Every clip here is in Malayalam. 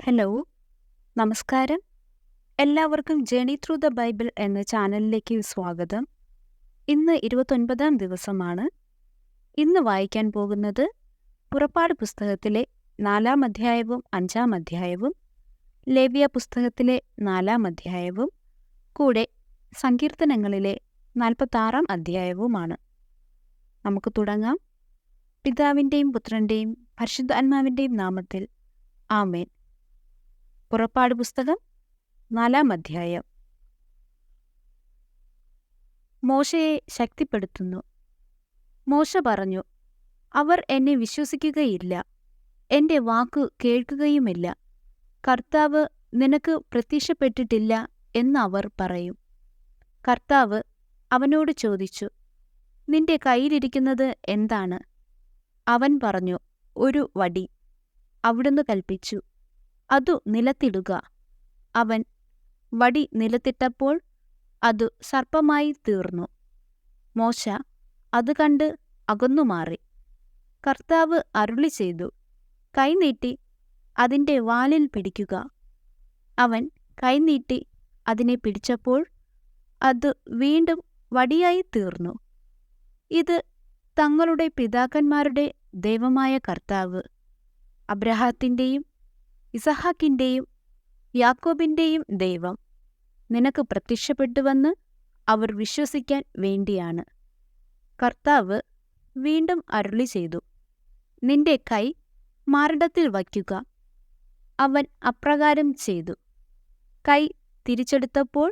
ഹലോ, നമസ്കാരം. എല്ലാവർക്കും ജേണി ത്രൂ ദ ബൈബിൾ എന്ന ചാനലിലേക്ക് സ്വാഗതം. ഇന്ന് 29-ാം ദിവസമാണ്. ഇന്ന് വായിക്കാൻ പോകുന്നത് പുറപ്പാട് പുസ്തകത്തിലെ 4-ാം അധ്യായവും 5-ാം അധ്യായവും, ലേവ്യ പുസ്തകത്തിലെ 4-ാം അധ്യായവും, കൂടെ സങ്കീർത്തനങ്ങളിലെ 46-ാം അധ്യായവുമാണ്. നമുക്ക് തുടങ്ങാം. പിതാവിൻ്റെയും പുത്രൻ്റെയും പരിശുദ്ധാത്മാവിൻ്റെയും നാമത്തിൽ ആമേൻ. പുറപ്പാട് പുസ്തകം 4-ാം അധ്യായം. മോശയെ ശക്തിപ്പെടുത്തുന്നു. മോശ പറഞ്ഞു, അവർ എന്നെ വിശ്വസിക്കുകയില്ല, എൻ്റെ വാക്കു കേൾക്കുകയുമില്ല. കർത്താവ് നിനക്ക് പ്രത്യക്ഷപ്പെട്ടിട്ടില്ല എന്നവർ പറയും. കർത്താവ് അവനോട് ചോദിച്ചു, നിന്റെ കയ്യിലിരിക്കുന്നത് എന്താണ്? അവൻ പറഞ്ഞു, ഒരു വടി. അവിടുന്ന് കൽപ്പിച്ചു, അതു നിലത്തിടുക. അവൻ വടി നിലത്തിട്ടപ്പോൾ അതു സർപ്പമായി തീർന്നു. മോശ അത് കണ്ട് അകന്നുമാറി. കർത്താവ് അരുളി ചെയ്തു, കൈനീട്ടി അതിൻ്റെ വാലിൽ പിടിക്കുക. അവൻ കൈനീട്ടി അതിനെ പിടിച്ചപ്പോൾ അത് വീണ്ടും വടിയായി തീർന്നു. ഇത് തങ്ങളുടെ പിതാക്കന്മാരുടെ ദൈവമായ കർത്താവ്, അബ്രാഹത്തിൻ്റെയും ഇസഹാക്കിൻ്റെയും യാക്കോബിൻ്റെയും ദൈവം, നിനക്ക് പ്രത്യക്ഷപ്പെട്ടുവെന്ന് അവർ വിശ്വസിക്കാൻ വേണ്ടിയാണ്. കർത്താവ് വീണ്ടും അരുളി ചെയ്തു, നിന്റെ കൈ മാറിടത്തിൽ വയ്ക്കുക. അവൻ അപ്രകാരം ചെയ്തു. കൈ തിരിച്ചെടുത്തപ്പോൾ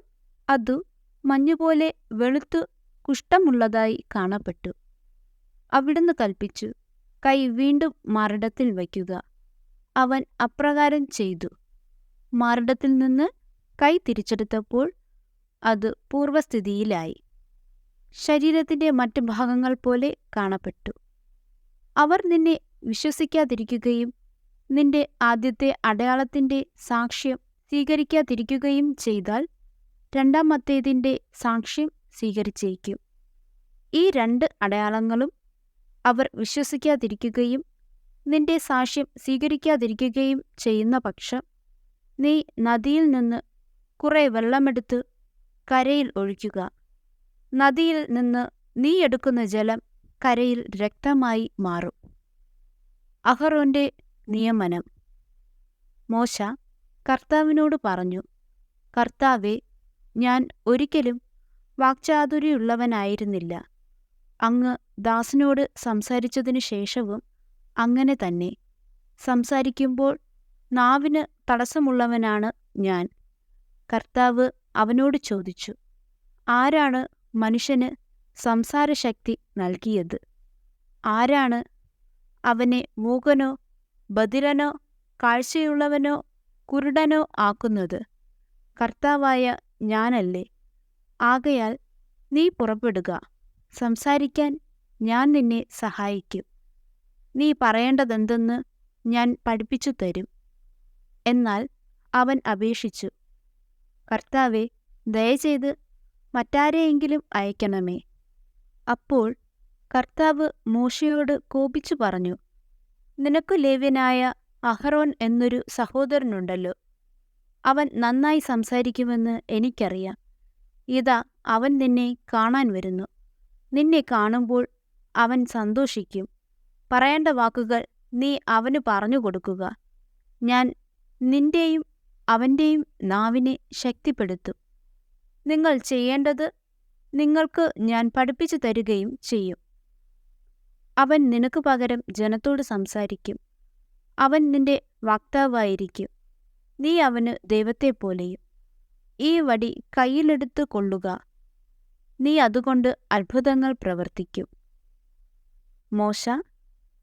അതു മഞ്ഞുപോലെ വെളുത്തു കുഷ്ഠമുള്ളതായി കാണപ്പെട്ടു. അവിടുന്ന് കൽപ്പിച്ചു, കൈ വീണ്ടും മാറിടത്തിൽ വയ്ക്കുക. അവൻ അപ്രകാരം ചെയ്തു. മാറിടത്തിൽ നിന്ന് കൈ തിരിച്ചെടുത്തപ്പോൾ അത് പൂർവസ്ഥിതിയിലായി, ശരീരത്തിൻ്റെ മറ്റു ഭാഗങ്ങൾ പോലെ കാണപ്പെട്ടു. അവർ നിന്നെ വിശ്വസിക്കാതിരിക്കുകയും നിന്റെ ആദ്യത്തെ അടയാളത്തിൻ്റെ സാക്ഷ്യം സ്വീകരിക്കാതിരിക്കുകയും ചെയ്താൽ രണ്ടാമത്തേതിൻ്റെ സാക്ഷ്യം സ്വീകരിച്ചേക്കും. ഈ 2 അടയാളങ്ങളും അവർ വിശ്വസിക്കാതിരിക്കുകയും നിന്റെ സാക്ഷ്യം സ്വീകരിക്കാതിരിക്കുകയും ചെയ്യുന്ന പക്ഷം, നീ നദിയിൽ നിന്ന് കുറെ വെള്ളമെടുത്ത് കരയിൽ ഒഴിക്കുക. നദിയിൽ നിന്ന് നീ എടുക്കുന്ന ജലം കരയിൽ രക്തമായി മാറും. അഹറോന്റെ നിയമനം. മോശ കർത്താവിനോട് പറഞ്ഞു, കർത്താവേ, ഞാൻ ഒരിക്കലും വാക്ചാതുര്യമുള്ളവനായിരുന്നില്ല. അങ്ങ് ദാസനോട് സംസാരിച്ചതിനു ശേഷവും അങ്ങനെ തന്നെ. സംസാരിക്കുമ്പോൾ നാവിന് തടസ്സമുള്ളവനാണ് ഞാൻ. കർത്താവ് അവനോട് ചോദിച്ചു, ആരാണ് മനുഷ്യന് സംസാരശക്തി നൽകിയത്? ആരാണ് അവനെ മൂകനോ ബധിരനോ കാഴ്ചയുള്ളവനോ കുരുടനോ ആക്കുന്നത്? കർത്താവായ ഞാനല്ലേ? ആകയാൽ നീ പുറപ്പെടുക, സംസാരിക്കാൻ ഞാൻ നിന്നെ സഹായിക്കും. നീ പറയേണ്ടതെന്തെന്ന് ഞാൻ പഠിപ്പിച്ചു തരും. എന്നാൽ അവൻ അപേക്ഷിച്ചു, കർത്താവേ, ദയചെയ്ത് മറ്റാരെയെങ്കിലും അയക്കണമേ. അപ്പോൾ കർത്താവ് മോശയോട് കോപിച്ചു പറഞ്ഞു, നിനക്കു ലേവ്യനായ അഹറോൻ എന്നൊരു സഹോദരനുണ്ടല്ലോ. അവൻ നന്നായി സംസാരിക്കുമെന്ന് എനിക്കറിയാം. ഇതാ അവൻ നിന്നെ കാണാൻ വരുന്നു. നിന്നെ കാണുമ്പോൾ അവൻ സന്തോഷിക്കും. പറയേണ്ട വാക്കുകൾ നീ അവന് പറഞ്ഞു കൊടുക്കുക. ഞാൻ നിന്റെയും അവൻ്റെയും നാവിനെ ശക്തിപ്പെടുത്തും. നിങ്ങൾ ചെയ്യേണ്ടത് നിങ്ങൾക്ക് ഞാൻ പഠിപ്പിച്ചു തരുകയും ചെയ്യും. അവൻ നിനക്ക് പകരം ജനത്തോട് സംസാരിക്കും. അവൻ നിന്റെ വക്താവായിരിക്കും. നീ അവന് ദൈവത്തെപ്പോലെയും. ഈ വടി കയ്യിലെടുത്ത് കൊള്ളുക. നീ അതുകൊണ്ട് അത്ഭുതങ്ങൾ പ്രവർത്തിക്കും. മോശ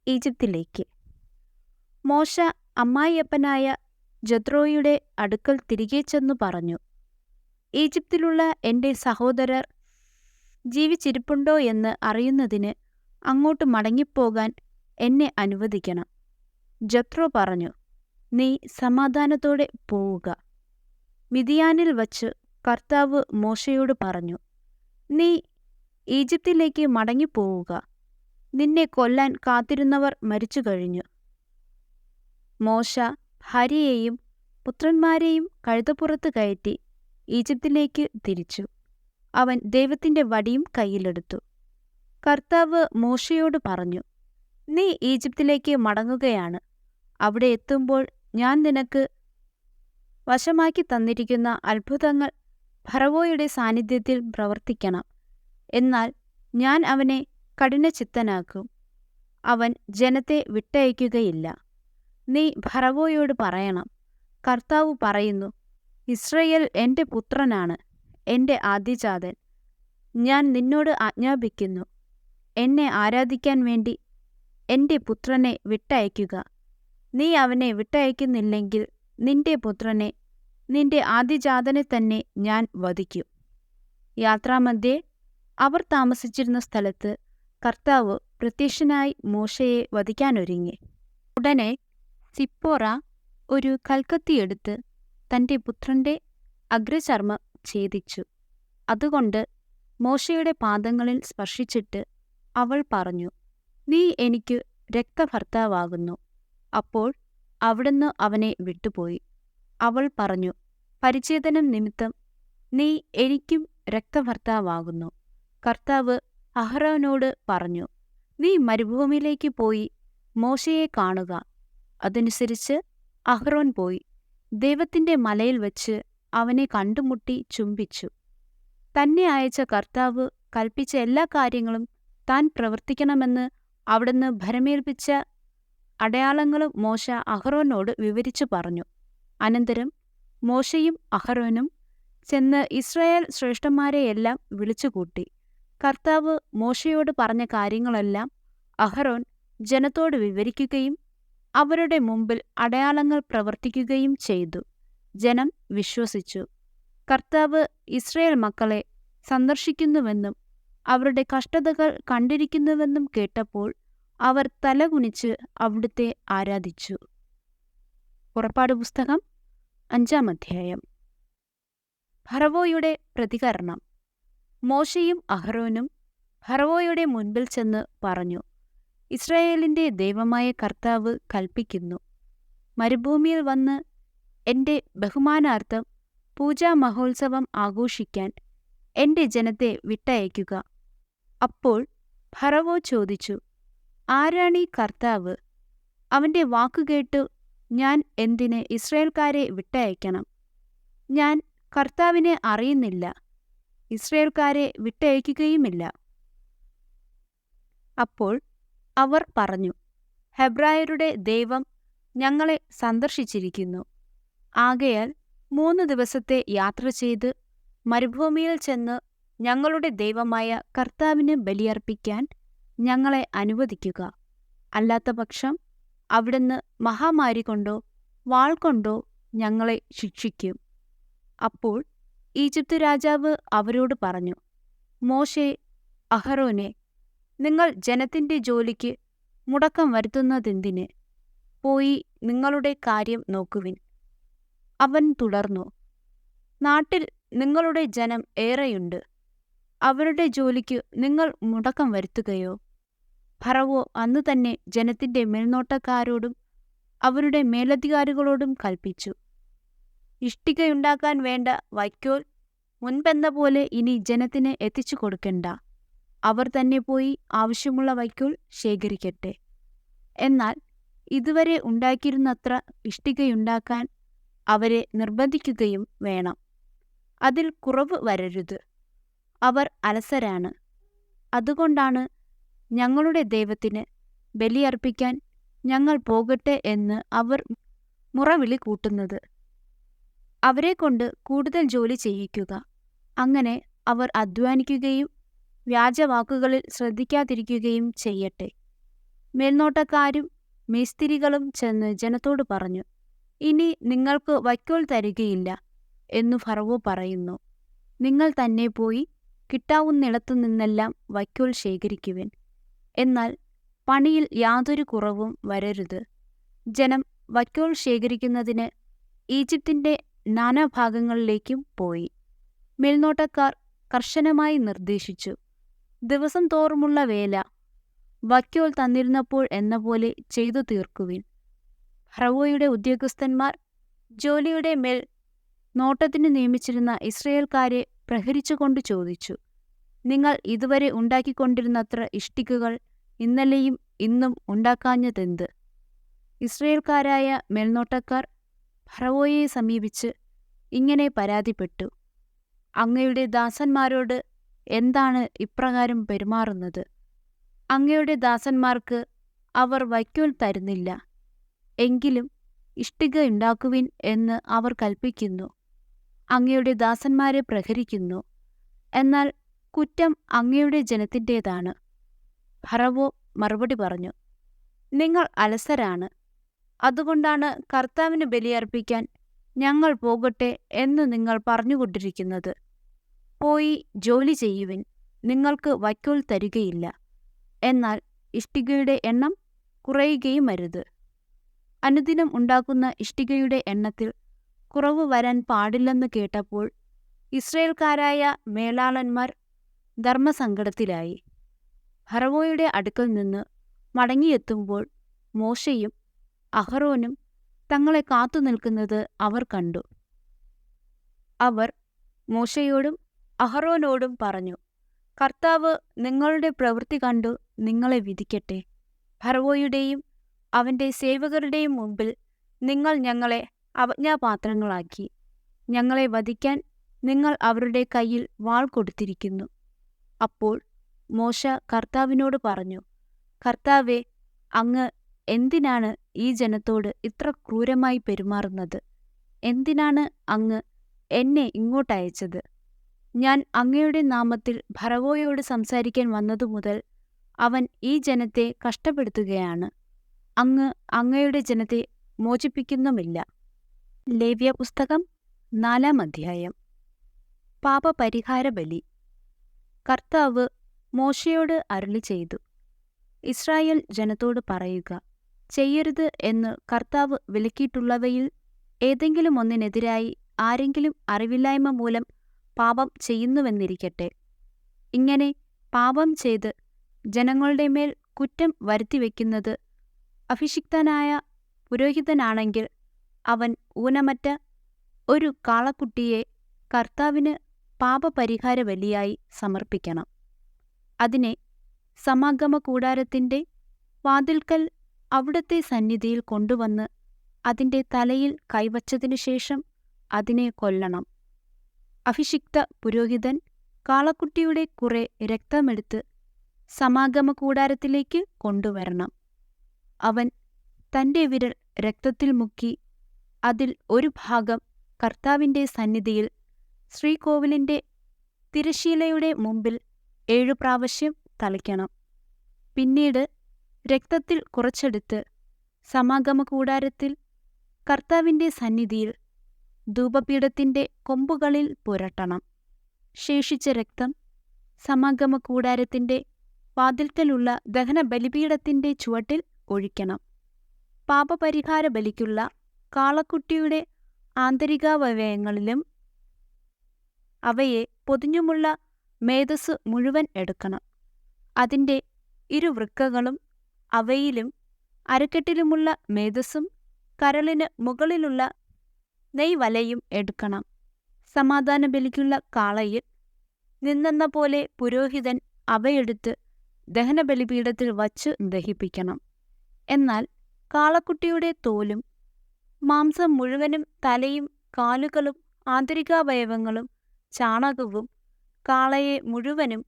ഈജിപ്തിലേക്ക്. മോശ അമ്മായിയപ്പനായ ജത്രോയുടെ അടുക്കൽ തിരികെ ചെന്നു പറഞ്ഞു, ഈജിപ്തിലുള്ള എൻ്റെ സഹോദരർ ജീവിച്ചിരിപ്പുണ്ടോ എന്ന് അറിയുന്നതിന് അങ്ങോട്ട് മടങ്ങിപ്പോകാൻ എന്നെ അനുവദിക്കണം. ജത്രോ പറഞ്ഞു, നീ സമാധാനത്തോടെ പോവുക. മിദിയാനിൽ വച്ച് കർത്താവ് മോശയോട് പറഞ്ഞു, നീ ഈജിപ്തിലേക്ക് മടങ്ങിപ്പോവുക. നിന്നെ കൊല്ലാൻ കാത്തിരുന്നവർ മരിച്ചു കഴിഞ്ഞു. മോശ ഭാര്യയെയും പുത്രന്മാരെയും കഴുതപ്പുറത്ത് കയറ്റി ഈജിപ്തിലേക്ക് തിരിച്ചു. അവൻ ദൈവത്തിന്റെ വടിയും കയ്യിലെടുത്തു. കർത്താവ് മോശയോട് പറഞ്ഞു, നീ ഈജിപ്തിലേക്ക് മടങ്ങുകയാണ്. അവിടെ എത്തുമ്പോൾ ഞാൻ നിനക്ക് വശമാക്കി തന്നിരിക്കുന്ന അത്ഭുതങ്ങൾ ഫറവോയുടെ സാന്നിധ്യത്തിൽ പ്രവർത്തിക്കണം. എന്നാൽ ഞാൻ അവനെ കഠിനചിത്തനാക്കും. അവൻ ജനത്തെ വിട്ടയയ്ക്കുകയില്ല. നീ ഫറവോയോട് പറയണം, കർത്താവ് പറയുന്നു, ഇസ്രയേൽ എന്റെ പുത്രനാണ്, എന്റെ ആദ്യജാതൻ. ഞാൻ നിന്നോട് ആജ്ഞാപിക്കുന്നു, എന്നെ ആരാധിക്കാൻ വേണ്ടി എന്റെ പുത്രനെ വിട്ടയയ്ക്കുക. നീ അവനെ വിട്ടയയ്ക്കുന്നില്ലെങ്കിൽ നിന്റെ പുത്രനെ, നിന്റെ ആദ്യജാതനെ തന്നെ ഞാൻ വധിക്കും. യാത്രാമധ്യേ അവർ താമസിച്ചിരുന്ന സ്ഥലത്ത് കർത്താവ് പ്രത്യക്ഷനായി മോശയെ വധിക്കാനൊരുങ്ങി. ഉടനെ സിപ്പോറ ഒരു കൽക്കത്തിയെടുത്ത് തന്റെ പുത്രന്റെ അഗ്രചർമ്മം ഛേദിച്ചു. അതുകൊണ്ട് മോശയുടെ പാദങ്ങളിൽ സ്പർശിച്ചിട്ട് അവൾ പറഞ്ഞു, നീ എനിക്ക് രക്തഭർത്താവാകുന്നു. അപ്പോൾ അവിടുന്ന് അവനെ വിട്ടുപോയി. അവൾ പറഞ്ഞു, പരിച്ഛേദനം നിമിത്തം നീ എനിക്കും രക്തഭർത്താവാകുന്നു. കർത്താവ് അഹരോനോട് പറഞ്ഞു, നീ മരുഭൂമിയിലേക്ക് പോയി മോശയെ കാണുക. അതനുസരിച്ച് അഹ്റോൻ പോയി ദൈവത്തിന്റെ മലയിൽ വച്ച് അവനെ കണ്ടുമുട്ടി ചുംബിച്ചു. തന്നെ അയച്ച കർത്താവ് കൽപ്പിച്ച എല്ലാ കാര്യങ്ങളും താൻ പ്രവർത്തിക്കണമെന്ന് അവിടുന്ന് ഭരമേൽപ്പിച്ച അടയാളങ്ങളും മോശ അഹ്റോനോട് വിവരിച്ചു പറഞ്ഞു. അനന്തരം മോശയും അഹ്റോനും ചെന്ന് ഇസ്രായേൽ ശ്രേഷ്ഠന്മാരെയെല്ലാം വിളിച്ചുകൂട്ടി. കർത്താവ് മോശയോട് പറഞ്ഞ കാര്യങ്ങളെല്ലാം അഹ്റോൻ ജനത്തോട് വിവരിക്കുകയും അവരുടെ മുമ്പിൽ അടയാളങ്ങൾ പ്രവർത്തിക്കുകയും ചെയ്തു. ജനം വിശ്വസിച്ചു. കർത്താവ് ഇസ്രായേൽ മക്കളെ സന്ദർശിക്കുന്നുവെന്നും അവരുടെ കഷ്ടതകൾ കണ്ടിരിക്കുന്നുവെന്നും കേട്ടപ്പോൾ അവർ തലകുനിച്ച് അവിടുത്തെ ആരാധിച്ചു. പുറപ്പാട് പുസ്തകം 5-ാം അധ്യായം. ഫറവോയുടെ പ്രതികരണം. മോശയും അഹ്റോനും ഫറവോയുടെ മുൻപിൽ ചെന്ന് പറഞ്ഞു, ഇസ്രായേലിന്റെ ദൈവമായ കർത്താവ് കൽപ്പിക്കുന്നു, മരുഭൂമിയിൽ വന്ന് എന്റെ ബഹുമാനാർത്ഥം പൂജാമഹോത്സവം ആഘോഷിക്കാൻ എന്റെ ജനത്തെ വിട്ടയയ്ക്കുക. അപ്പോൾ ഫറവോ ചോദിച്ചു, ആരാണീ കർത്താവ്? അവന്റെ വാക്കുകേട്ടു ഞാൻ എന്തിന് ഇസ്രായേൽക്കാരെ വിട്ടയയ്ക്കണം? ഞാൻ കർത്താവിനെ അറിയുന്നില്ല, ഇസ്രായേൽക്കാരെ വിട്ടയയ്ക്കുകയുമില്ല. അപ്പോൾ അവർ പറഞ്ഞു, ഹെബ്രായരുടെ ദൈവം ഞങ്ങളെ സന്ദർശിച്ചിരിക്കുന്നു. ആകയാൽ 3 ദിവസത്തെ യാത്ര ചെയ്ത് മരുഭൂമിയിൽ ചെന്ന് ഞങ്ങളുടെ ദൈവമായ കർത്താവിന് ബലിയർപ്പിക്കാൻ ഞങ്ങളെ അനുവദിക്കുക. അല്ലാത്തപക്ഷം അവിടുന്ന് മഹാമാരി കൊണ്ടോ വാൾ കൊണ്ടോ ഞങ്ങളെ ശിക്ഷിക്കും. അപ്പോൾ ഈജിപ്ത് രാജാവ് അവരോട് പറഞ്ഞു, മോശെ, അഹ്റോനെ, നിങ്ങൾ ജനത്തിന്റെ ജോലിക്ക് മുടക്കം വരുത്തുന്നതെന്തിന്? പോയി നിങ്ങളുടെ കാര്യം നോക്കുവിൻ. അവൻ തുടർന്നു, നാട്ടിൽ നിങ്ങളുടെ ജനം ഏറെയുണ്ട്. അവരുടെ ജോലിക്ക് നിങ്ങൾ മുടക്കം വരുത്തുകയോ? ഫറവോ അന്നു തന്നെ ജനത്തിന്റെ മേൽനോട്ടക്കാരോടും അവരുടെ മേലധികാരികളോടും കൽപ്പിച്ചു, ഇഷ്ടികയുണ്ടാക്കാൻ വേണ്ട വൈക്കോൽ മുൻപെന്ന പോലെ ഇനി ജനത്തിന് എത്തിച്ചു കൊടുക്കണ്ട. അവർ തന്നെ പോയി ആവശ്യമുള്ള വൈക്കോൽ ശേഖരിക്കട്ടെ. എന്നാൽ ഇതുവരെ ഉണ്ടാക്കിയിരുന്നത്ര ഇഷ്ടികയുണ്ടാക്കാൻ അവരെ നിർബന്ധിക്കുകയും വേണം. അതിൽ കുറവ് വരരുത്. അവർ അലസരാണ്. അതുകൊണ്ടാണ് ഞങ്ങളുടെ ദൈവത്തിന് ബലിയർപ്പിക്കാൻ ഞങ്ങൾ പോകട്ടെ എന്ന് അവർ മുറവിളി കൂട്ടുന്നത്. അവരെക്കൊണ്ട് കൂടുതൽ ജോലി ചെയ്യിക്കുക. അങ്ങനെ അവർ അധ്വാനിക്കുകയും വ്യാജവാക്കുകളിൽ ശ്രദ്ധിക്കാതിരിക്കുകയും ചെയ്യട്ടെ. മേൽനോട്ടക്കാരും മേസ്തിരികളും ചെന്ന് ജനത്തോട് പറഞ്ഞു, ഇനി നിങ്ങൾക്ക് വൈക്കോൽ തരികയില്ല എന്നു ഫറവോ പറയുന്നു. നിങ്ങൾ തന്നെ പോയി കിട്ടാവുന്നിടത്തു നിന്നെല്ലാം വൈക്കോൽ ശേഖരിക്കുവിൻ. എന്നാൽ പണിയിൽ യാതൊരു കുറവും വരരുത്. ജനം വൈക്കോൽ ശേഖരിക്കുന്നതിന് ഈജിപ്തിന്റെ നാനാഭാഗങ്ങളിലേക്കും പോയി. മേൽനോട്ടക്കാർ കർശനമായി നിർദ്ദേശിച്ചു, ദിവസം തോറുമുള്ള വേല വൈക്കോൽ തന്നിരുന്നപ്പോൾ എന്ന പോലെ ചെയ്തു തീർക്കുവിൻ. ഫറവോയുടെ ഉദ്യോഗസ്ഥന്മാർ ജോലിയുടെ മേൽ നോട്ടത്തിന് നിയമിച്ചിരുന്ന ഇസ്രയേൽക്കാരെ പ്രഹരിച്ചുകൊണ്ട് ചോദിച്ചു, നിങ്ങൾ ഇതുവരെ ഉണ്ടാക്കിക്കൊണ്ടിരുന്നത്ര ഇഷ്ടികകൾ ഇന്നലെയും ഇന്നും ഉണ്ടാക്കാഞ്ഞതെന്ത്? ഇസ്രയേൽക്കാരായ മേൽനോട്ടക്കാർ ഫറവോയെ സമീപിച്ച് ഇങ്ങനെ പരാതിപ്പെട്ടു, അങ്ങയുടെ ദാസന്മാരോട് എന്താണ് ഇപ്രകാരം പെരുമാറുന്നത്? അങ്ങയുടെ ദാസന്മാർക്ക് അവർ വയ്ക്കോൽ തരുന്നില്ല, എങ്കിലും ഇഷ്ടിക ഉണ്ടാക്കുവിൻ എന്ന് അവർ കൽപ്പിക്കുന്നു. അങ്ങയുടെ ദാസന്മാരെ പ്രഹരിക്കുന്നു, എന്നാൽ കുറ്റം അങ്ങയുടെ ജനത്തിൻ്റേതാണ്. ഫറവോ മറുപടി പറഞ്ഞു, നിങ്ങൾ അലസരാണ്, അതുകൊണ്ടാണ് കർത്താവിന് ബലിയർപ്പിക്കാൻ ഞങ്ങൾ പോകട്ടെ എന്ന് നിങ്ങൾ പറഞ്ഞുകൊണ്ടിരിക്കുന്നത്. പോയി ജോലി ചെയ്യുവിൻ, നിങ്ങൾക്ക് വയ്ക്കോൽ തരികയില്ല, എന്നാൽ ഇഷ്ടികയുടെ എണ്ണം കുറയുകയും അരുത്. അനുദിനം ഉണ്ടാക്കുന്ന ഇഷ്ടികയുടെ എണ്ണത്തിൽ കുറവ് വരാൻ പാടില്ലെന്ന് കേട്ടപ്പോൾ ഇസ്രയേൽക്കാരായ മേലാളന്മാർ ധർമ്മസങ്കടത്തിലായി. ഫറവോയുടെ അടുക്കൽ നിന്ന് മടങ്ങിയെത്തുമ്പോൾ മോശെയും അഹറോനും തങ്ങളെ കാത്തുനിൽക്കുന്നത് അവർ കണ്ടു. അവർ മോശെയോടും അഹറോനോടും പറഞ്ഞു, കർത്താവ് നിങ്ങളുടെ പ്രവൃത്തി കണ്ടു നിങ്ങളെ വിധിക്കട്ടെ. ഫറവോയുടെയും അവന്റെ സേവകരുടെയും മുമ്പിൽ നിങ്ങൾ ഞങ്ങളെ അവജ്ഞാപാത്രങ്ങളാക്കി. ഞങ്ങളെ വധിക്കാൻ നിങ്ങൾ അവരുടെ കയ്യിൽ വാൾ കൊടുത്തിരിക്കുന്നു. അപ്പോൾ മോശ കർത്താവിനോട് പറഞ്ഞു, കർത്താവേ, അങ്ങ് എന്തിനാണ് ഈ ജനത്തോട് ഇത്ര ക്രൂരമായി പെരുമാറുന്നത്? എന്തിനാണ് അങ്ങ് എന്നെ ഇങ്ങോട്ടയച്ചത്? ഞാൻ അങ്ങയുടെ നാമത്തിൽ ഫറവോയോട് സംസാരിക്കാൻ വന്നതുമുതൽ അവൻ ഈ ജനത്തെ കഷ്ടപ്പെടുത്തുകയാണ്. അങ്ങ് അങ്ങയുടെ ജനത്തെ മോചിപ്പിക്കുന്നുമില്ല. ലേവ്യപുസ്തകം 4-ാം അധ്യായം. പാപപരിഹാരബലി. കർത്താവ് മോശയോട് അരുളിച്ചെയ്തു, ഇസ്രായേൽ ജനത്തോട് പറയുക, ചെയ്യരുത് എന്ന് കർത്താവ് വിലക്കിയിട്ടുള്ളവയിൽ ഏതെങ്കിലും ഒന്നിനെതിരായി ആരെങ്കിലും അറിവില്ലായ്മ മൂലം പാപം ചെയ്യുന്നുവെന്നിരിക്കട്ടെ. ഇങ്ങനെ പാപം ചെയ്ത് ജനങ്ങളുടെ മേൽ കുറ്റം വരുത്തിവെക്കുന്നത് അഭിഷിക്തനായ പുരോഹിതനാണെങ്കിൽ അവൻ ഊനമറ്റ ഒരു കാളക്കുട്ടിയെ കർത്താവിന് പാപപരിഹാര ബലിയായി സമർപ്പിക്കണം. അതിനെ സമാഗമകൂടാരത്തിന്റെ വാതിൽക്കൽ അവിടുത്തെ സന്നിധിയിൽ കൊണ്ടുവന്ന് അതിന്റെ തലയിൽ കൈവച്ചതിനുശേഷം അതിനെ കൊല്ലണം. അഭിഷിക്ത പുരോഹിതൻ കാളക്കുട്ടിയുടെ കുറെ രക്തമെടുത്ത് സമാഗമകൂടാരത്തിലേക്ക് കൊണ്ടുവരണം. അവൻ തന്റെ വിരൽ രക്തത്തിൽ മുക്കി അതിൽ ഒരു ഭാഗം കർത്താവിന്റെ സന്നിധിയിൽ ശ്രീകോവിലിന്റെ തിരശ്ശീലയുടെ മുമ്പിൽ 7 പ്രാവശ്യം തളിക്കണം. പിന്നീട് രക്തത്തിൽ കുറച്ചെടുത്ത് സമാഗമകൂടാരത്തിൽ കർത്താവിന്റെ സന്നിധിയിൽ ധൂപപീഠത്തിന്റെ കൊമ്പുകളിൽ പുരട്ടണം. ശേഷിച്ച രക്തം സമാഗമകൂടാരത്തിന്റെ വാതിൽക്കലുള്ള ദഹനബലിപീഠത്തിന്റെ ചുവട്ടിൽ ഒഴിക്കണം. പാപപരിഹാര ബലിക്കുള്ള കാളക്കുട്ടിയുടെ ആന്തരികാവയവങ്ങളിലും അവയെ പൊതിഞ്ഞുമുള്ള മേദസ്സു മുഴുവൻ എടുക്കണം. അതിന്റെ ഇരുവൃക്കകളും അവയിലും അരക്കെട്ടിലുമുള്ള മേദസ്സും കരളിന് മുകളിലുള്ള നെയ്വലയും എടുക്കണം. സമാധാനബലിക്കുള്ള കാളയിൽ നിന്നെന്ന പോലെ പുരോഹിതൻ അവയെടുത്ത് ദഹനബലിപീഠത്തിൽ വച്ച് ദഹിപ്പിക്കണം. എന്നാൽ കാളക്കുട്ടിയുടെ തോലും മാംസം മുഴുവനും തലയും കാലുകളും ആന്തരികാവയവങ്ങളും ചാണകവും കാളയെ മുഴുവനും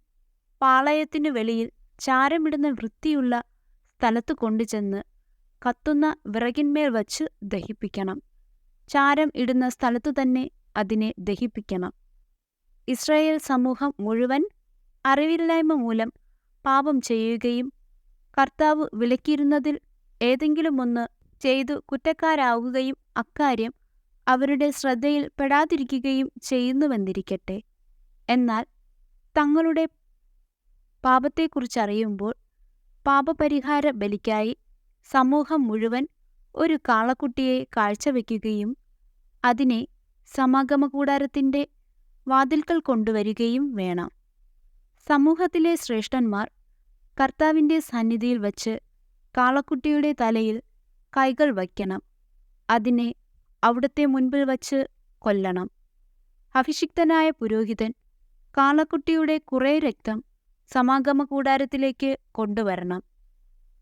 പാളയത്തിനു വെളിയിൽ ചാരമിടുന്ന വൃത്തിയുള്ള സ്ഥലത്തു കൊണ്ടുചെന്ന് കത്തുന്ന വിറകിന്മേൽ വച്ച് ദഹിപ്പിക്കണം. ചാരം ഇടുന്ന സ്ഥലത്തു തന്നെ അതിനെ ദഹിപ്പിക്കണം. ഇസ്രായേൽ സമൂഹം മുഴുവൻ അറിവില്ലായ്മ മൂലം പാപം ചെയ്യുകയും കർത്താവ് വിലക്കിയിരുന്നതിൽ ഏതെങ്കിലും ഒന്ന് ചെയ്തു കുറ്റക്കാരാവുകയും അക്കാര്യം അവരുടെ ശ്രദ്ധയിൽ പെടാതിരിക്കുകയും ചെയ്യുന്നുവെന്നിരിക്കട്ടെ. എന്നാൽ തങ്ങളുടെ പാപത്തെക്കുറിച്ചറിയുമ്പോൾ പാപപരിഹാര ബലിക്കായി സമൂഹം മുഴുവൻ ഒരു കാളക്കുട്ടിയെ കാഴ്ചവെക്കുകയും അതിനെ സമാഗമകൂടാരത്തിന്റെ വാതിൽക്കൽ കൊണ്ടുവരികയും വേണം. സമൂഹത്തിലെ ശ്രേഷ്ഠന്മാർ കർത്താവിന്റെ സന്നിധിയിൽ വച്ച് കാളക്കുട്ടിയുടെ തലയിൽ കൈകൾ വയ്ക്കണം. അതിനെ അവിടുത്തെ മുൻപിൽ വച്ച് കൊല്ലണം. അഭിഷിക്തനായ പുരോഹിതൻ കാളക്കുട്ടിയുടെ കുറെ രക്തം സമാഗമകൂടാരത്തിലേക്ക് കൊണ്ടുവരണം.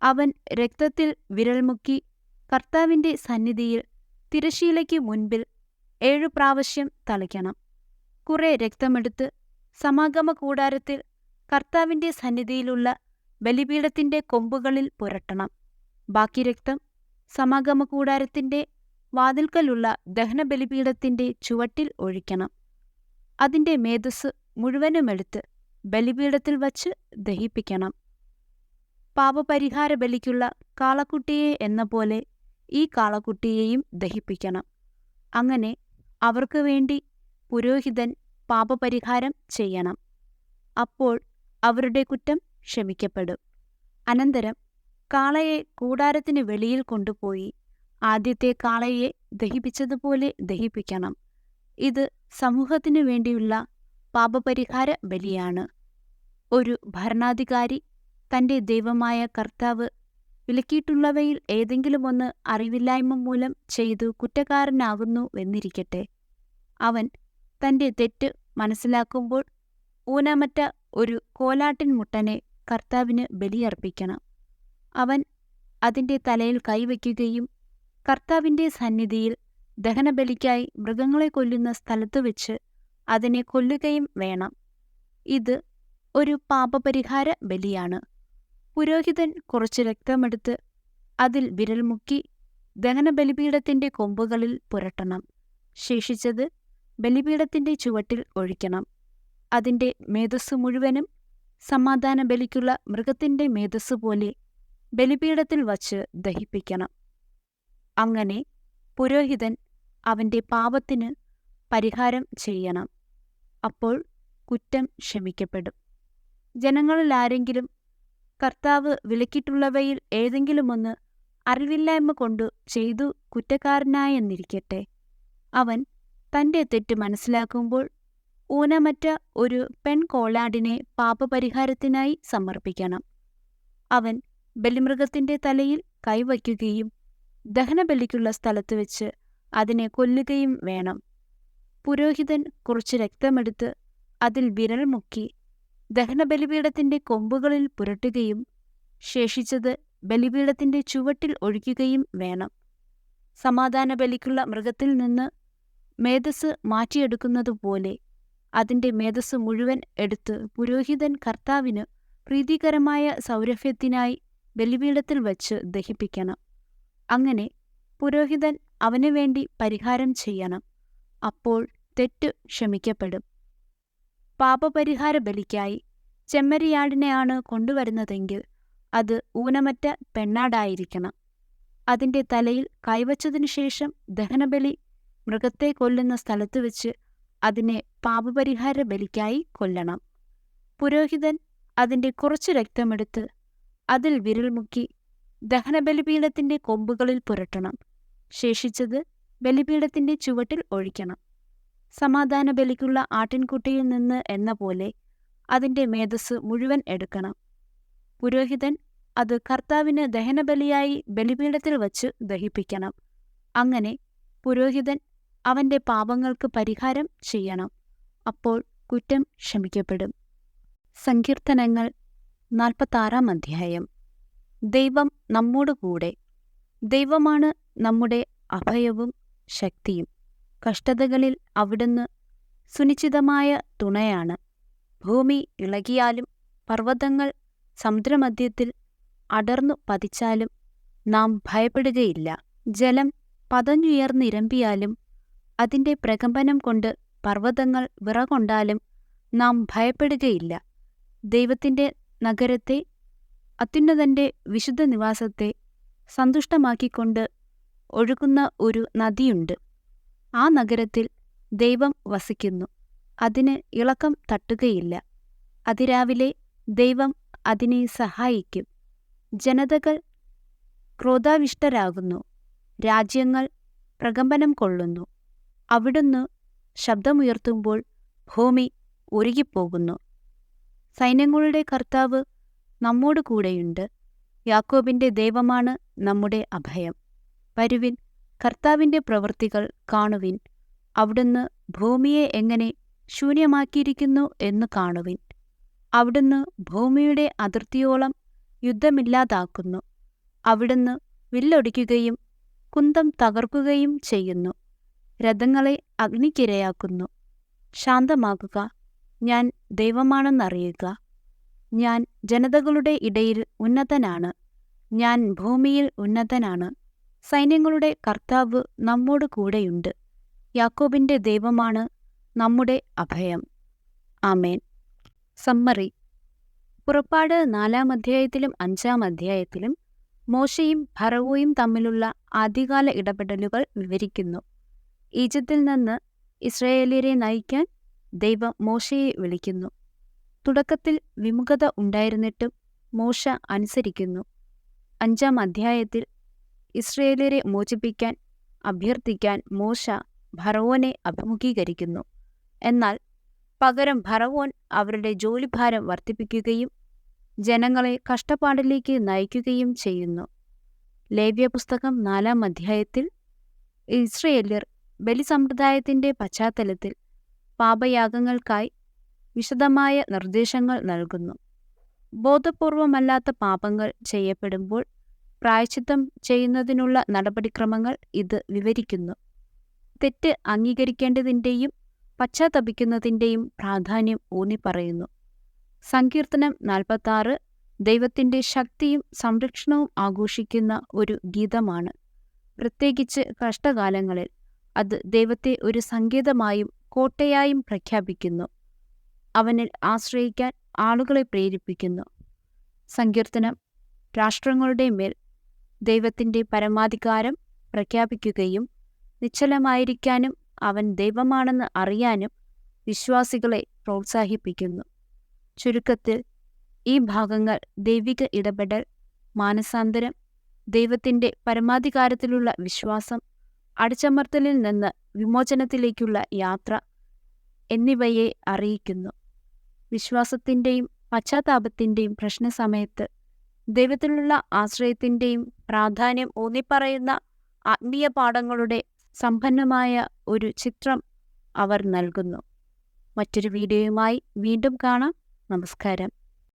അവൻ രക്തത്തിൽ വിരൽ മുക്കി കർത്താവിന്റെ സന്നിധിയിൽ തിരശ്ശീലയ്ക്ക് മുൻപിൽ 7 പ്രാവശ്യം തളിക്കണം. കുറെ രക്തമെടുത്ത് സമാഗമകൂടാരത്തിൽ കർത്താവിന്റെ സന്നിധിയിലുള്ള ബലിപീഠത്തിന്റെ കൊമ്പുകളിൽ പുരട്ടണം. ബാക്കി രക്തം സമാഗമകൂടാരത്തിന്റെ വാതിൽക്കലുള്ള ദഹനബലിപീഠത്തിന്റെ ചുവട്ടിൽ ഒഴിക്കണം. അതിന്റെ മേദസ്സ് മുഴുവനുമെടുത്ത് ബലിപീഠത്തിൽ വച്ച് ദഹിപ്പിക്കണം. പാപപരിഹാര ബലിക്കുള്ള കാളക്കുട്ടിയെ എന്ന പോലെ ഈ കാളക്കുട്ടിയെയും ദഹിപ്പിക്കണം. അങ്ങനെ അവർക്ക് വേണ്ടി പുരോഹിതൻ പാപപരിഹാരം ചെയ്യണം. അപ്പോൾ അവരുടെ കുറ്റം ക്ഷമിക്കപ്പെടും. അനന്തരം കാളയെ കൂടാരത്തിന് വെളിയിൽ കൊണ്ടുപോയി ആദ്യത്തെ കാളയെ ദഹിപ്പിച്ചതുപോലെ ദഹിപ്പിക്കണം. ഇത് സമൂഹത്തിനു വേണ്ടിയുള്ള പാപപരിഹാര ബലിയാണ്. ഒരു ഭരണാധികാരി തന്റെ ദൈവമായ കർത്താവ് വിലക്കിയിട്ടുള്ളവയിൽ ഏതെങ്കിലും ഒന്ന് അറിവില്ലായ്മ മൂലം ചെയ്തു കുറ്റക്കാരനാകുന്നുവെന്നിരിക്കട്ടെ. അവൻ തന്റെ തെറ്റ് മനസ്സിലാക്കുമ്പോൾ ഊനമറ്റ ഒരു കോലാട്ടിൻ മുട്ടനെ കർത്താവിന് ബലിയർപ്പിക്കണം. അവൻ അതിന്റെ തലയിൽ കൈവയ്ക്കുകയും കർത്താവിന്റെ സന്നിധിയിൽ ദഹനബലിക്കായി മൃഗങ്ങളെ കൊല്ലുന്ന സ്ഥലത്തുവെച്ച് അതിനെ കൊല്ലുകയും വേണം. ഇത് ഒരു പാപപരിഹാര ബലിയാണ്. പുരോഹിതൻ കുറച്ച് രക്തമെടുത്ത് അതിൽ വിരൽ മുക്കി ദഹനബലിപീഠത്തിന്റെ കൊമ്പുകളിൽ പുരട്ടണം. ശേഷിച്ചത് ബലിപീഠത്തിന്റെ ചുവട്ടിൽ ഒഴിക്കണം. അതിന്റെ മേദസ്സു മുഴുവനും സമാധാന ബലിക്കുള്ള മൃഗത്തിന്റെ മേദസ്സുപോലെ ബലിപീഠത്തിൽ വച്ച് ദഹിപ്പിക്കണം. അങ്ങനെ പുരോഹിതൻ അവന്റെ പാപത്തിന് പരിഹാരം ചെയ്യണം. അപ്പോൾ കുറ്റം ക്ഷമിക്കപ്പെടും. ജനങ്ങളിലാരെങ്കിലും കർത്താവ് വിലക്കിയിട്ടുള്ളവയിൽ ഏതെങ്കിലുമൊന്ന് അറിവില്ലായ്മ കൊണ്ടു ചെയ്തു കുറ്റക്കാരനായെന്നിരിക്കട്ടെ. അവൻ തന്റെ തെറ്റ് മനസ്സിലാക്കുമ്പോൾ ഊനമറ്റ ഒരു പെൺകോലാടിനെ പാപപരിഹാരത്തിനായി സമർപ്പിക്കണം. അവൻ ബലിമൃഗത്തിന്റെ തലയിൽ കൈവയ്ക്കുകയും ദഹനബലിക്കുള്ള സ്ഥലത്ത് വെച്ച് അതിനെ കൊല്ലുകയും വേണം. പുരോഹിതൻ കുറച്ച് രക്തമെടുത്ത് അതിൽ വിരൽ മുക്കി ദഹനബലിപീഠത്തിന്റെ കൊമ്പുകളിൽ പുരട്ടുകയും ശേഷിച്ചത് ബലിപീഠത്തിന്റെ ചുവട്ടിൽ ഒഴിക്കുകയും വേണം. സമാധാന ബലിക്കുള്ള മൃഗത്തിൽ നിന്ന് മേദസ്സ് മാറ്റിയെടുക്കുന്നതുപോലെ അതിന്റെ മേദസ്സ് മുഴുവൻ എടുത്ത് പുരോഹിതൻ കർത്താവിന് പ്രീതികരമായ സൗരഭ്യത്തിനായി ബലിപീഠത്തിൽ വച്ച് ദഹിപ്പിക്കണം. അങ്ങനെ പുരോഹിതൻ അവനു വേണ്ടി പരിഹാരം ചെയ്യണം. അപ്പോൾ തെറ്റ് ക്ഷമിക്കപ്പെടും. പാപപരിഹാര ബലിക്കായി ചെമ്മരിയാടിനെയാണ് കൊണ്ടുവരുന്നതെങ്കിൽ അത് ഊനമറ്റ പെണ്ണാടായിരിക്കണം. അതിന്റെ തലയിൽ കൈവച്ചതിനു ശേഷം ദഹനബലി മൃഗത്തെ കൊല്ലുന്ന സ്ഥലത്ത് വെച്ച് അതിനെ പാപപരിഹാര ബലിക്കായി കൊല്ലണം. പുരോഹിതൻ അതിന്റെ കുറച്ച് രക്തമെടുത്ത് അതിൽ വിരൽ മുക്കി ദഹനബലിപീഠത്തിന്റെ കൊമ്പുകളിൽ പുരട്ടണം. ശേഷിച്ചത് ബലിപീഠത്തിന്റെ ചുവട്ടിൽ ഒഴിക്കണം. സമാധാന ബലിക്കുള്ള ആട്ടിൻകുട്ടിയിൽ നിന്ന് എന്ന പോലെ അതിന്റെ മേദസ്സ് മുഴുവൻ എടുക്കണം. പുരോഹിതൻ അത് കർത്താവിന് ദഹനബലിയായി ബലിപീഠത്തിൽ വച്ച് ദഹിപ്പിക്കണം. അങ്ങനെ പുരോഹിതൻ അവന്റെ പാപങ്ങൾക്ക് പരിഹാരം ചെയ്യണം. അപ്പോൾ കുറ്റം ക്ഷമിക്കപ്പെടും. സങ്കീർത്തനങ്ങൾ 46-ാം അധ്യായം. ദൈവം നമ്മോട് കൂടെ. ദൈവമാണ് നമ്മുടെ അഭയവും ശക്തിയും. കഷ്ടതകളിൽ അവിടുന്ന് സുനിശ്ചിതമായ തുണയാണ്. ഭൂമി ഇളകിയാലും പർവ്വതങ്ങൾ സമുദ്രമധ്യത്തിൽ അടർന്നു പതിച്ചാലും നാം ഭയപ്പെടുകയില്ല. ജലം പതഞ്ഞുയർന്നിരമ്പിയാലും അതിന്റെ പ്രകമ്പനം കൊണ്ട് പർവ്വതങ്ങൾ വിറകൊണ്ടാലും നാം ഭയപ്പെടുകയില്ല. ദൈവത്തിന്റെ നഗരത്തെ, അത്യുന്നതന്റെ വിശുദ്ധ നിവാസത്തെ സന്തുഷ്ടമാക്കിക്കൊണ്ട് ഒഴുകുന്ന ഒരു നദിയുണ്ട്. ആ നഗരത്തിൽ ദൈവം വസിക്കുന്നു. അതിന് ഇളക്കം തട്ടുകയില്ല. അതിരാവിലെ ദൈവം അതിനെ സഹായിക്കും. ജനതകൾ ക്രോധാവിഷ്ടരാകുന്നു. രാജ്യങ്ങൾ പ്രകമ്പനം കൊള്ളുന്നു. അവിടുന്ന് ശബ്ദമുയർത്തുമ്പോൾ ഭൂമി ഉരുകിപ്പോകുന്നു. സൈന്യങ്ങളുടെ കർത്താവ് നമ്മോട് കൂടെയുണ്ട്. യാക്കോബിന്റെ ദൈവമാണ് നമ്മുടെ അഭയം. വരുവിൻ, കർത്താവിൻ്റെ പ്രവൃത്തികൾ കാണുവിൻ. അവിടുന്ന് ഭൂമിയെ എങ്ങനെ ശൂന്യമാക്കിയിരിക്കുന്നു എന്ന് കാണുവിൻ. അവിടുന്ന് ഭൂമിയുടെ അതിർത്തിയോളം യുദ്ധമില്ലാതാക്കുന്നു. അവിടുന്ന് വില്ലൊടിക്കുകയും കുന്തം തകർക്കുകയും ചെയ്യുന്നു. രഥങ്ങളെ അഗ്നിക്കിരയാക്കുന്നു. ശാന്തമാകുക, ഞാൻ ദൈവമാണെന്നറിയുക. ഞാൻ ജനതകളുടെ ഇടയിൽ ഉന്നതനാണ്. ഞാൻ ഭൂമിയിൽ ഉന്നതനാണ്. സൈന്യങ്ങളുടെ കർത്താവ് നമ്മോട് കൂടെയുണ്ട്. യാക്കോബിൻ്റെ ദൈവമാണ് നമ്മുടെ അഭയം. ആമേൻ. സമ്മറി. പുറപ്പാട് 4-ാം അധ്യായത്തിലും 5-ാം അധ്യായത്തിലും മോശയും ഫറവോയും തമ്മിലുള്ള ആദ്യകാല ഇടപെടലുകൾ വിവരിക്കുന്നു. ഈജിപ്തിൽ നിന്ന് ഇസ്രായേല്യരെ നയിക്കാൻ ദൈവം മോശയെ വിളിക്കുന്നു. തുടക്കത്തിൽ വിമുഖത ഉണ്ടായിരുന്നിട്ടും മോശ അനുസരിക്കുന്നു. 5-ാം അധ്യായത്തിൽ ഇസ്രായേല്യരെ മോചിപ്പിക്കാൻ അഭ്യർത്ഥിക്കാൻ മോശ ഫറവോനെ അഭിമുഖീകരിക്കുന്നു. എന്നാൽ പകരം ഫറവോൻ അവരുടെ ജോലിഭാരം വർദ്ധിപ്പിക്കുകയും ജനങ്ങളെ കഷ്ടപ്പാടിലേക്ക് നയിക്കുകയും ചെയ്യുന്നു. ലേവ്യപുസ്തകം 4-ാം അധ്യായത്തിൽ ഇസ്രായേല്യർ ബലിസമ്പ്രദായത്തിൻ്റെ പശ്ചാത്തലത്തിൽ പാപയാഗങ്ങൾക്കായി വിശദമായ നിർദ്ദേശങ്ങൾ നൽകുന്നു. ബോധപൂർവമല്ലാത്ത പാപങ്ങൾ ചെയ്യപ്പെടുമ്പോൾ പ്രായശ്ചിത്തം ചെയ്യുന്നതിനുള്ള നടപടിക്രമങ്ങൾ ഇത് വിവരിക്കുന്നു. തെറ്റ് അംഗീകരിക്കേണ്ടതിൻ്റെയും പശ്ചാത്തപിക്കുന്നതിൻ്റെയും പ്രാധാന്യം ഊന്നിപ്പറയുന്നു. സങ്കീർത്തനം 46 ദൈവത്തിൻ്റെ ശക്തിയും സംരക്ഷണവും ആഘോഷിക്കുന്ന ഒരു ഗീതമാണ്. പ്രത്യേകിച്ച് കഷ്ടകാലങ്ങളിൽ അത് ദൈവത്തെ ഒരു സങ്കേതമായും കോട്ടയായും പ്രഖ്യാപിക്കുന്നു. അവനിൽ ആശ്രയിക്കാൻ ആളുകളെ പ്രേരിപ്പിക്കുന്നു. സങ്കീർത്തനം രാഷ്ട്രങ്ങളുടെ മേൽ ദൈവത്തിൻ്റെ പരമാധികാരം പ്രഖ്യാപിക്കുകയും നിശ്ചലമായിരിക്കാനും അവൻ ദൈവമാണെന്ന് അറിയാനും വിശ്വാസികളെ പ്രോത്സാഹിപ്പിക്കുന്നു. ചുരുക്കത്തിൽ ഈ ഭാഗങ്ങൾ ദൈവിക ഇടപെടൽ, മാനസാന്തരം, ദൈവത്തിൻ്റെ പരമാധികാരത്തിലുള്ള വിശ്വാസം, അടിച്ചമർത്തലിൽ നിന്ന് വിമോചനത്തിലേക്കുള്ള യാത്ര എന്നിവയെ അറിയിക്കുന്നു. വിശ്വാസത്തിൻ്റെയും പശ്ചാത്താപത്തിൻ്റെയും പ്രശ്നസമയത്ത് ദൈവത്തിലുള്ള ആശ്രയത്തിൻ്റെയും പ്രാധാന്യം ഊന്നിപ്പറയുന്ന ആത്മീയ പാഠങ്ങളുടെ സമ്പന്നമായ ഒരു ചിത്രം അവർ നൽകുന്നു. മറ്റൊരു വീഡിയോയുമായി വീണ്ടും കാണാം. നമസ്കാരം.